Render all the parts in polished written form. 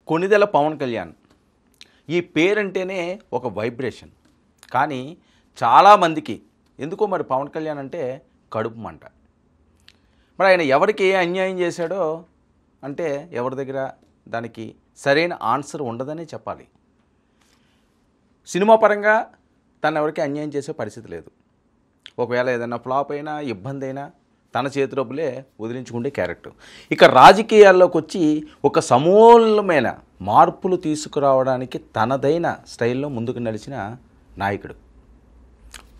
కొణిదెల పవన్ కళ్యాణ్ ఈ పేరంటేనే ఒక వైబ్రేషన్. కానీ చాలామందికి ఎందుకో మరి పవన్ కళ్యాణ్ అంటే కడుపు మంట. మరి ఆయన ఎవరికి ఏ అన్యాయం చేశాడో అంటే ఎవరి దగ్గర దానికి సరైన ఆన్సర్ ఉండదనే చెప్పాలి. సినిమా పరంగా తను ఎవరికి అన్యాయం చేసే పరిస్థితి లేదు. ఒకవేళ ఏదైనా ఫ్లాప్ అయినా ఇబ్బంది అయినా తన చేతి డబ్బులే వదిలించుకుంటే క్యారెక్టర్. ఇక రాజకీయాల్లోకి వచ్చి ఒక సమూలమైన మార్పులు తీసుకురావడానికి తనదైన స్టైల్లో ముందుకు నడిచిన నాయకుడు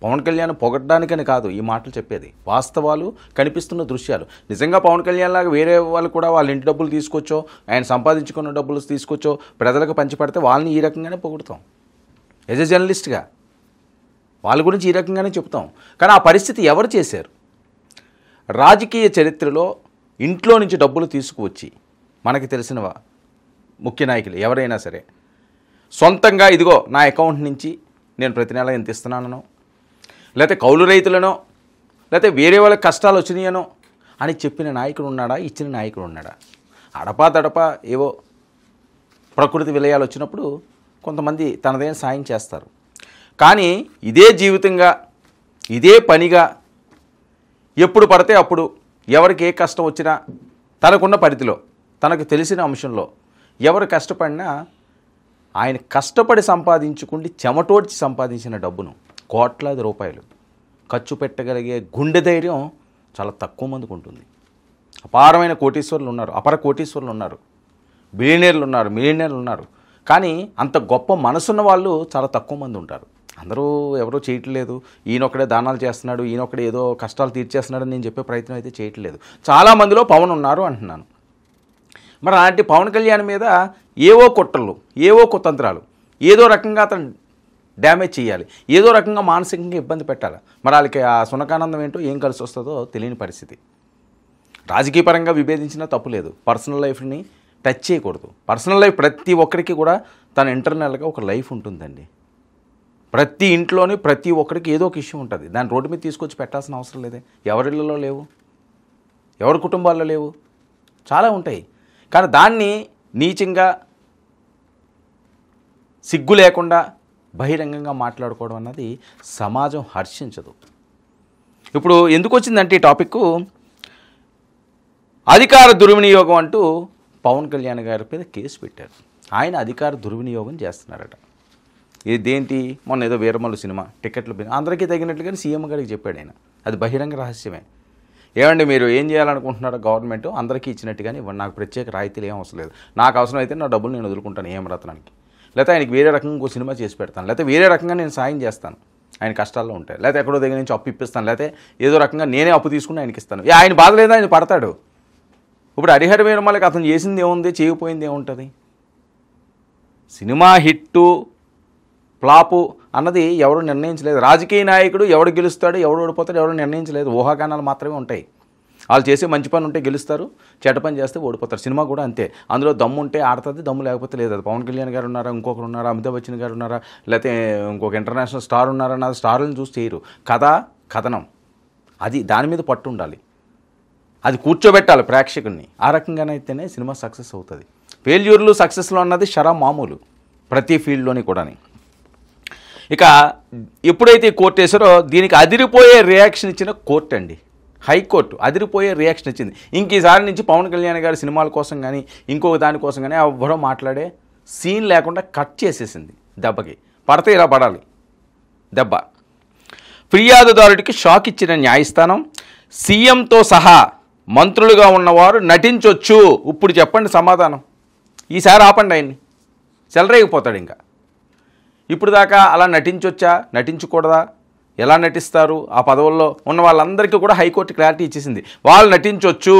పవన్ కళ్యాణ్. పొగడ్డానికని కాదు ఈ మాటలు చెప్పేది, వాస్తవాలు కనిపిస్తున్న దృశ్యాలు. నిజంగా పవన్ కళ్యాణ్ లాగా వేరే వాళ్ళు కూడా వాళ్ళ ఇంటి డబ్బులు తీసుకొచ్చో ఆయన సంపాదించుకున్న డబ్బులు తీసుకొచ్చో ప్రజలకు పంచిపెడితే వాళ్ళని ఈ రకంగానే పొగుడుతాం. యాజ్ ఎ జర్నలిస్ట్గా వాళ్ళ గురించి ఈ రకంగానే చెప్తాం. కానీ ఆ పరిస్థితి ఎవరు చేశారు? రాజకీయ చరిత్రలో ఇంట్లో నుంచి డబ్బులు తీసుకువచ్చి మనకి తెలిసిన ముఖ్య నాయకులు ఎవరైనా సరే సొంతంగా ఇదిగో నా అకౌంట్ నుంచి నేను ప్రతి నెల ఎంత ఇస్తున్నానో, లేకపోతే కౌలు రైతులనో, లేకపోతే వేరే వాళ్ళకి కష్టాలు వచ్చినాయనో అని చెప్పిన నాయకుడు ఉన్నాడా? ఇచ్చిన నాయకుడు ఉన్నాడా? అడపా తడపా ఏవో ప్రకృతి విలయాలు వచ్చినప్పుడు కొంతమంది తనదైన సాయం చేస్తారు. కానీ ఇదే జీవితంగా ఇదే పనిగా ఎప్పుడు పడితే అప్పుడు ఎవరికి ఏ కష్టం వచ్చినా తనకున్న పరిధిలో తనకు తెలిసిన అంశంలో ఎవరు కష్టపడినా ఆయన కష్టపడి సంపాదించుకుండి చెమటోడ్చి సంపాదించిన డబ్బును కోట్లాది రూపాయలు ఖర్చు పెట్టగలిగే గుండె ధైర్యం చాలా తక్కువ మందికి ఉంటుంది. అపారమైన కోటీశ్వరులు ఉన్నారు, అపర కోటీశ్వరులు ఉన్నారు, బిలియనీర్లు ఉన్నారు, మిలియనీర్లు ఉన్నారు. కానీ అంత గొప్ప మనసున్న వాళ్ళు చాలా తక్కువ మంది ఉంటారు. అందరూ ఎవరో చేయట్లేదు, ఈయనొక్కడే దానాలు చేస్తున్నాడు, ఈయనొక్కడే ఏదో కష్టాలు తీర్చేస్తున్నాడని నేను చెప్పే ప్రయత్నం అయితే చేయట్లేదు. చాలామందిలో పవన్ ఉన్నారు అంటున్నాను. మరి అలాంటి పవన్ కళ్యాణ్ మీద ఏవో కుట్రలు, ఏవో కుతంత్రాలు, ఏదో రకంగా అతను డ్యామేజ్ చేయాలి, ఏదో రకంగా మానసికంగా ఇబ్బంది పెట్టాలి. మరి వాళ్ళకి ఆ సునకానందం ఏంటో ఏం కలిసి వస్తుందో తెలియని పరిస్థితి. రాజకీయ పరంగా విభేదించినా తప్పు లేదు, పర్సనల్ లైఫ్ని టచ్ చేయకూడదు. పర్సనల్ లైఫ్ ప్రతి ఒక్కరికి కూడా తన ఇంటర్నల్గా ఒక లైఫ్ ఉంటుందండి. ప్రతి ఇంట్లోని ప్రతి ఒక్కరికి ఏదో ఒక ఇష్యూ ఉంటుంది. దాన్ని రోడ్డు మీద తీసుకొచ్చి పెట్టాల్సిన అవసరం లేదే. ఎవరిళ్ళలో లేవు, ఎవరి కుటుంబాల్లో లేవు, చాలా ఉంటాయి. కానీ దాన్ని నీచంగా సిగ్గు లేకుండా బహిరంగంగా మాట్లాడుకోవడం అన్నది సమాజం హర్షించదు. ఇప్పుడు ఎందుకు వచ్చిందంటే ఈ టాపిక్, అధికార దుర్వినియోగం అంటూ పవన్ కళ్యాణ్ గారి మీద కేసు పెట్టారు. ఆయన అధికార దుర్వినియోగం చేస్తున్నారట. ఇదేంటి? మొన్న ఏదో వీరమల్లు సినిమా టికెట్లు అందరికీ తగినట్లుగానే సీఎం గారికి చెప్పాడు ఆయన. అది బహిరంగ రహస్యమే. ఏమండి మీరు ఏం చేయాలనుకుంటున్నారో గవర్నమెంట్ అందరికీ ఇచ్చినట్టుగానే ఇవ్వండి, నాకు ప్రత్యేక రాయితీలు ఏం అవసరం లేదు, నాకు అవసరం అయితే నా డబ్బులు నేను వదులుకుంటాను ఏం రత్నానికి, లేకపోతే ఆయనకి వేరే రకంగా ఇంకో సినిమా చేసి పెడతాను, లేకపోతే వేరే రకంగా నేను సాయం చేస్తాను ఆయన కష్టాల్లో ఉంటాయి, లేకపోతే ఎక్కడో దగ్గర నుంచి అప్పు ఇప్పిస్తాను, లేకపోతే ఏదో రకంగా నేనే అప్పు తీసుకుని ఆయనకి ఇస్తాను. ఆయన బాధ లేదా, ఆయన పడతాడు. ఇప్పుడు హరిహర వీరమల్లకి అతను చేసింది ఏముంది, చేయకపోయింది ఏముంటుంది? సినిమా హిట్టు ఫ్లాపు అన్నది ఎవరు నిర్ణయించలేదు. రాజకీయ నాయకుడు ఎవడు గెలుస్తాడు ఎవడు ఓడిపోతాడు ఎవరు నిర్ణయించలేదు. ఊహాగానాలు మాత్రమే ఉంటాయి. వాళ్ళు చేసే మంచి పని ఉంటే గెలుస్తారు, చెడ్డ పని చేస్తే ఓడిపోతారు. సినిమా కూడా అంతే. అందులో దమ్ము ఉంటే ఆడుతుంది, దమ్ము లేకపోతే లేదు. అది పవన్ కళ్యాణ్ గారు ఉన్నారా, ఇంకొకరు ఉన్నారా, అమితాబ్ బచ్చన్ గారు ఉన్నారా, లేకపోతే ఇంకొక ఇంటర్నేషనల్ స్టార్ ఉన్నారా, నా స్టార్లను చూసి చేయరు. కథ కథనం అది దాని మీద పట్టు ఉండాలి, అది కూర్చోబెట్టాలి ప్రేక్షకుల్ని. ఆ రకంగానైతేనే సినిమా సక్సెస్ అవుతుంది. ఫెయిల్యూర్లు సక్సెస్లో అన్నది షరా మామూలు ప్రతి ఫీల్డ్లోని కూడా. ఇక ఎప్పుడైతే కోర్టు వేసారో దీనికి అదిరిపోయే రియాక్షన్ ఇచ్చిన కోర్టు అండి, హైకోర్టు అదిరిపోయే రియాక్షన్ ఇచ్చింది. ఇంక ఈసారి నుంచి పవన్ కళ్యాణ్ గారి సినిమాల కోసం కానీ ఇంకొక దానికోసం కానీ ఎవ్వరూ మాట్లాడే సీన్ లేకుండా కట్ చేసేసింది. దెబ్బకి పడితే ఇలా పడాలి దెబ్బ. ఫిర్యాదుదారుడికి షాక్ ఇచ్చిన న్యాయస్థానం, సీఎంతో సహా మంత్రులుగా ఉన్నవారు నటించొచ్చు. ఇప్పుడు చెప్పండి సమాధానం. ఈసారి ఆపండి ఆయన్ని, చెలరేగిపోతాడు. ఇంకా ఇప్పుడు దాకా అలా నటించొచ్చా నటించకూడదా, ఎలా నటిస్తారు, ఆ పదవుల్లో ఉన్న వాళ్ళందరికీ కూడా హైకోర్టు క్లారిటీ ఇచ్చేసింది. వాళ్ళు నటించవచ్చు,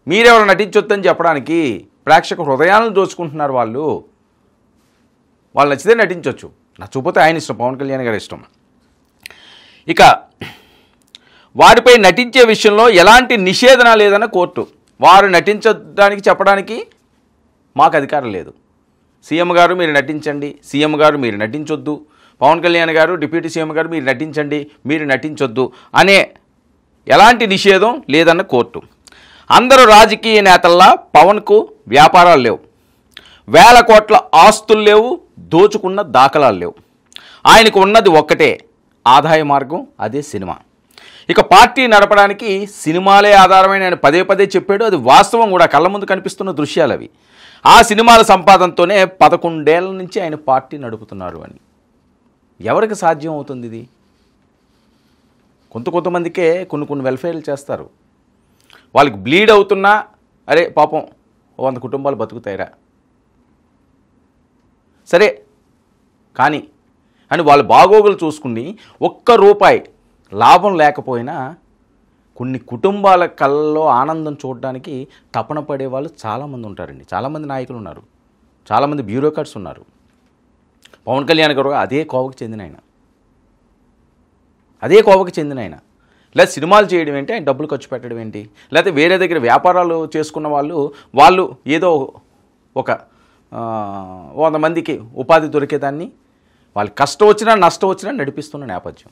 మీరెవరు నటించొద్దు అని చెప్పడానికి. ప్రేక్షక హృదయాలను దోచుకుంటున్నారు వాళ్ళు. వాళ్ళు నచ్చితే నటించవచ్చు, నచ్చకపోతే ఆయన ఇష్టం, పవన్ కళ్యాణ్ గారి ఇష్టం. ఇక వారిపై నటించే విషయంలో ఎలాంటి నిషేధన లేదన్న కోర్టు. వారు నటించడానికి చెప్పడానికి మాకు అధికారం లేదు. సీఎం గారు మీరు నటించండి, సీఎం గారు మీరు నటించొద్దు, పవన్ కళ్యాణ్ గారు డిప్యూటీ సీఎం గారు మీరు నటించండి, మీరు నటించొద్దు అనే ఎలాంటి నిషేధం లేదన్న కోర్టు. అందరూ రాజకీయ నేతల్లా పవన్కు వ్యాపారాలు లేవు, వేల కోట్ల ఆస్తులు లేవు, దోచుకున్న దాఖలాలు లేవు. ఆయనకు ఉన్నది ఒక్కటే ఆదాయ మార్గం, అదే సినిమా. ఇక పార్టీ నడపడానికి సినిమాలే ఆధారమైన ఆయన పదే పదే చెప్పాడు. అది వాస్తవం కూడా, కళ్ళ ముందు కనిపిస్తున్న దృశ్యాలు అవి. ఆ సినిమాల సంపాదనతోనే 11 ఏళ్ల నుంచి ఆయన పార్టీ నడుపుతున్నారు అని. ఎవరికి సాధ్యం అవుతుంది ఇది? కొంతమందికే కొన్ని వెల్ఫేర్లు చేస్తారు. వాళ్ళకి బ్లీడ్ అవుతున్నా అరే పాపం 100 కుటుంబాలు బతుకుతాయిరా సరే కానీ అని వాళ్ళ బాగోగులు చూసుకుని ఒక్క రూపాయి లాభం లేకపోయినా కొన్ని కుటుంబాల కళ్ళలో ఆనందం చూడడానికి తపన పడే వాళ్ళు చాలామంది ఉంటారండి. చాలామంది నాయకులు ఉన్నారు, చాలామంది బ్యూరోక్రాట్స్ ఉన్నారు. పవన్ కళ్యాణ్ గారు అదే కోవకు చెందిన ఆయన. లేదా సినిమాలు చేయడం ఏంటి, ఆయన డబ్బులు ఖర్చు పెట్టడం ఏంటి, లేకపోతే వేరే దగ్గర వ్యాపారాలు చేసుకున్న వాళ్ళు ఏదో ఒక 100 మందికి ఉపాధి దొరికేదాన్ని వాళ్ళు కష్టం వచ్చినా నష్టం వచ్చినా నడిపిస్తున్న నేపథ్యం.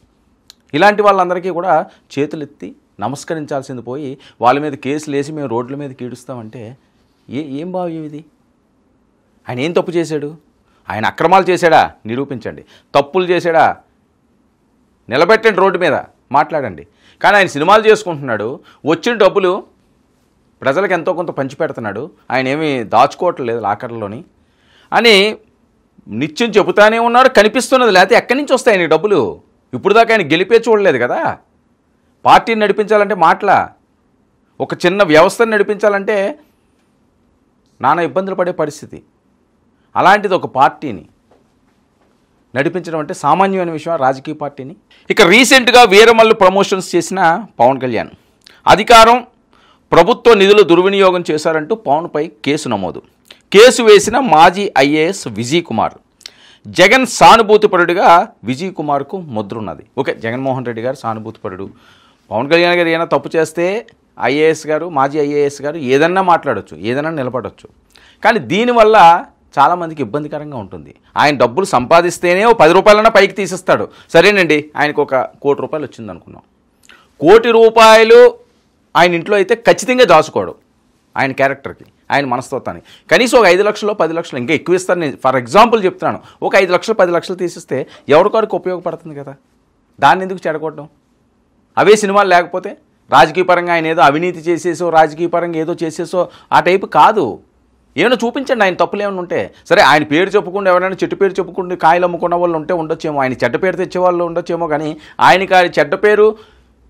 ఇలాంటి వాళ్ళందరికీ కూడా చేతులెత్తి నమస్కరించాల్సింది పోయి వాళ్ళ మీద కేసులు వేసి మేము రోడ్ల మీద కీడుస్తామంటే ఏం భావ్యం ఇది? ఆయన ఏం తప్పు చేశాడు? ఆయన అక్రమాలు చేశాడా? నిరూపించండి. తప్పులు చేశాడా? నిలబెట్టండి, రోడ్డు మీద మాట్లాడండి. కానీ ఆయన సినిమాలు చేసుకుంటున్నాడు, వచ్చిన డబ్బులు ప్రజలకు ఎంతో కొంత పంచిపెడుతున్నాడు, ఆయన ఏమీ దాచుకోవట్లేదు లాకర్లోని అని నిత్యం చెబుతానే ఉన్నాడు. కనిపిస్తున్నది, లేకపోతే ఎక్కడి నుంచి వస్తాయి ఆయన డబ్బులు? ఇప్పుడు దాకా ఆయన గెలిపే చూడలేదు కదా. పార్టీని నడిపించాలంటే మాటలా, ఒక చిన్న వ్యవస్థను నడిపించాలంటే నానా ఇబ్బందులు పడే పరిస్థితి. అలాంటిది ఒక పార్టీని నడిపించడం అంటే సామాన్యమైన విషయం, రాజకీయ పార్టీని. ఇక రీసెంట్గా వీరమల్లు ప్రమోషన్స్ చేసిన పవన్ కళ్యాణ్ అధికారం ప్రభుత్వ నిధులు దుర్వినియోగం చేశారంటూ పవన్పై కేసు నమోదు. కేసు వేసిన మాజీ ఐఏఎస్ విజయ్ కుమార్. జగన్ సానుభూతిపరుడిగా విజయ్ కుమార్కు ముద్రున్నది. ఓకే, జగన్మోహన్ రెడ్డి గారు సానుభూతిపరుడు, పవన్ కళ్యాణ్ గారు ఏదైనా తప్పు చేస్తే మాజీ ఐఏఎస్ గారు ఏదన్నా మాట్లాడవచ్చు, ఏదైనా నిలబడవచ్చు. కానీ దీనివల్ల చాలామందికి ఇబ్బందికరంగా ఉంటుంది. ఆయన డబ్బులు సంపాదిస్తేనే 10 రూపాయలన్నా పైకి తీసిస్తాడు. సరేనండి, ఆయనకు 1 కోటి రూపాయలు వచ్చింది అనుకున్నాం. 1 కోటి రూపాయలు ఆయన ఇంట్లో అయితే ఖచ్చితంగా దాచుకోడు. ఆయన క్యారెక్టర్కి, ఆయన మనస్తత్వానికి కనీసం ఒక 5 లక్షలు 10 లక్షలు ఇంకా ఎక్కువ ఇస్తారు. నేను ఫర్ ఎగ్జాంపుల్ చెప్తున్నాను, ఒక 5 లక్షలు 10 లక్షలు తీసిస్తే ఎవరికొరికి ఉపయోగపడుతుంది కదా. దాన్ని ఎందుకు చెడగొట్టడం? అవే సినిమాలు లేకపోతే రాజకీయ పరంగా ఆయన ఏదో అవినీతి చేసేసో, రాజకీయ పరంగా ఏదో చేసేసో ఆ టైపు కాదు. ఏమైనా చూపించండి, ఆయన తప్పులు ఏమైనా ఉంటే. సరే, ఆయన పేరు చెప్పుకుంటూ ఎవరైనా చెట్టు పేరు చెప్పుకుంటూ కాయలు అమ్ముకున్న వాళ్ళు ఉండొచ్చేమో, ఆయన చెడ్డ పేరు తెచ్చే వాళ్ళు ఉండొచ్చేమో. కానీ ఆయనకి ఆయన చెడ్డ పేరు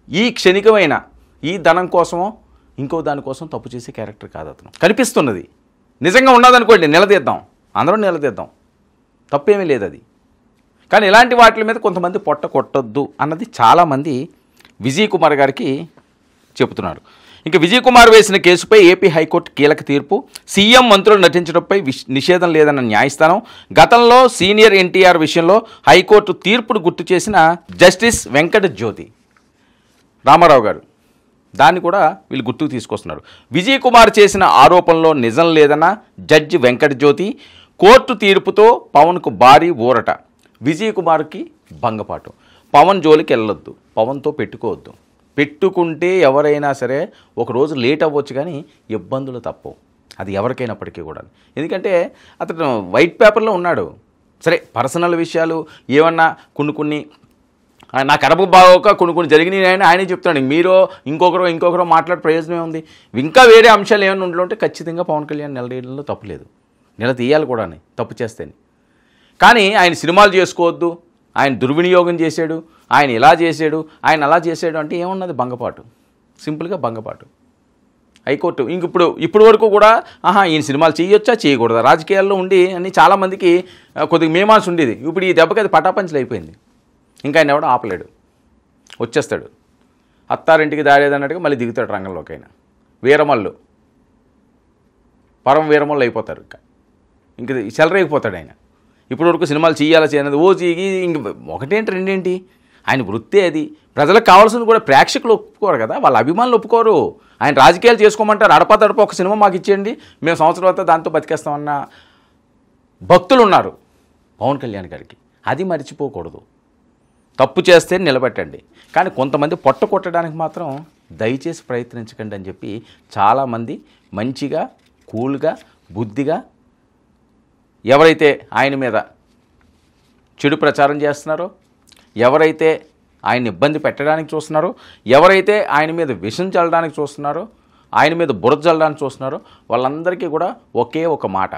ఈ క్షణికమైన ఈ ధనం కోసమో ఇంకో దానికోసం తప్పు చేసే క్యారెక్టర్ కాదు అతను. కనిపిస్తున్నది నిజంగా ఉన్నదనుకోండి, నిలదీద్దాం, అందరం నిలదీద్దాం, తప్పేమీ లేదు అది. కానీ ఇలాంటి వాటి మీద కొంతమంది పొట్ట కొట్టొద్దు అన్నది చాలామంది విజయ్ కుమార్ గారికి చెబుతున్నారు. ఇంకా విజయ్ కుమార్ వేసిన కేసుపై ఏపీ హైకోర్టు కీలక తీర్పు. సీఎం మంత్రులు నటించడంపై నిషేధం లేదన్న న్యాయస్థానం. గతంలో సీనియర్ ఎన్టీఆర్ విషయంలో హైకోర్టు తీర్పును గుర్తు చేసిన జస్టిస్ వెంకట జ్యోతి రామారావు గారు దాన్ని కూడా వీళ్ళు గుర్తుకు తీసుకొస్తున్నారు. విజయ్ కుమార్ చేసిన ఆరోపణలో నిజం లేదన్న జడ్జి వెంకట జ్యోతి. కోర్టు తీర్పుతో పవన్కు భారీ ఊరట. విజయ్ కుమార్కి భంగపాటు. పవన్ జోలికి వెళ్ళొద్దు, పవన్తో పెట్టుకోవద్దు. పెట్టుకుంటే ఎవరైనా సరే ఒకరోజు లేట్ అవ్వచ్చు, కానీ ఇబ్బందులు తప్పవు. అది ఎవరికైనప్పటికీ కూడా. ఎందుకంటే అతను వైట్ పేపర్లో ఉన్నాడు. సరే, పర్సనల్ విషయాలు ఏమన్నా కొన్ని నా కరపు బాగోక కొన్ని జరిగినాయని ఆయనే చెప్తాడు. మీరు ఇంకొకరు మాట్లాడే ప్రయోజనం ఉంది. ఇంకా వేరే అంశాలు ఏమైనా ఉంటే ఖచ్చితంగా పవన్ కళ్యాణ్ నిలదీయడంలో తప్పులేదు, నిలదీయాలి కూడా తప్పు చేస్తేనే. కానీ ఆయన సినిమాలు చేసుకోవద్దు, ఆయన దుర్వినియోగం చేశాడు, ఆయన ఇలా చేశాడు, ఆయన అలా చేశాడు అంటే ఏమున్నది? భంగపాటు, సింపుల్గా భంగపాటు. హైకోర్టు ఇప్పుడు వరకు కూడా ఈయన సినిమాలు చేయొచ్చా చేయకూడదా రాజకీయాల్లో ఉండి అని చాలామందికి కొద్దిగా మీమాంస ఉండేది. ఇప్పుడు ఈ దెబ్బకి అది పటాపంచలు అయిపోయింది. ఇంకా ఆయన ఎవడో ఆపలేడు, వచ్చేస్తాడు. అత్తారింటికి దారేదన్నట్టుగా మళ్ళీ దిగుతాడు రంగంలోకి. ఆయన వీరమల్లు, పరమ వీరమల్లు అయిపోతారు. ఇంక చెలరేగిపోతాడు ఆయన. ఇప్పటి వరకు సినిమాలు చేయన్నది ఇంక ఒకటేంటి రెండేంటి, ఆయన వృత్తే అది. ప్రజలకు కావాల్సింది కూడా ప్రేక్షకులు ఒప్పుకోరు కదా, వాళ్ళ అభిమానులు ఒప్పుకోరు. ఆయన రాజకీయాలు చేసుకోమంటారు. అడపదడప ఒక సినిమా మాకు ఇచ్చేయండి, మేము సంవత్సరం అంతా దాంతో బతికేస్తామన్న భక్తులు ఉన్నారు పవన్ కళ్యాణ్ గారికి. అది మర్చిపోకూడదు. తప్పు చేస్తే నిలబెట్టండి, కానీ కొంతమంది పొట్ట కొట్టడానికి మాత్రం దయచేసి ప్రయత్నించకండి అని చెప్పి చాలామంది మంచిగా, కూల్గా, బుద్ధిగా ఎవరైతే ఆయన మీద చెడు ప్రచారం చేస్తున్నారో, ఎవరైతే ఆయన ఇబ్బంది పెట్టడానికి చూస్తున్నారో, ఎవరైతే ఆయన మీద విషం చల్లడానికి చూస్తున్నారో, ఆయన మీద బురద చల్లడానికి చూస్తున్నారో వాళ్ళందరికీ కూడా ఒకే ఒక మాట.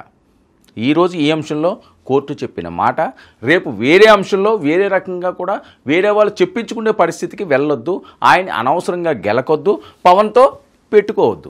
ఈరోజు ఈ అంశంలో కోర్టు చెప్పిన మాట రేపు వేరే అంశంలో వేరే రకంగా కూడా వేరే వాళ్ళు చెప్పించుకునే పరిస్థితికి వెళ్ళొద్దు. ఆయన అనవసరంగా గెలకొద్దు, పవన్తో పెట్టుకోవద్దు.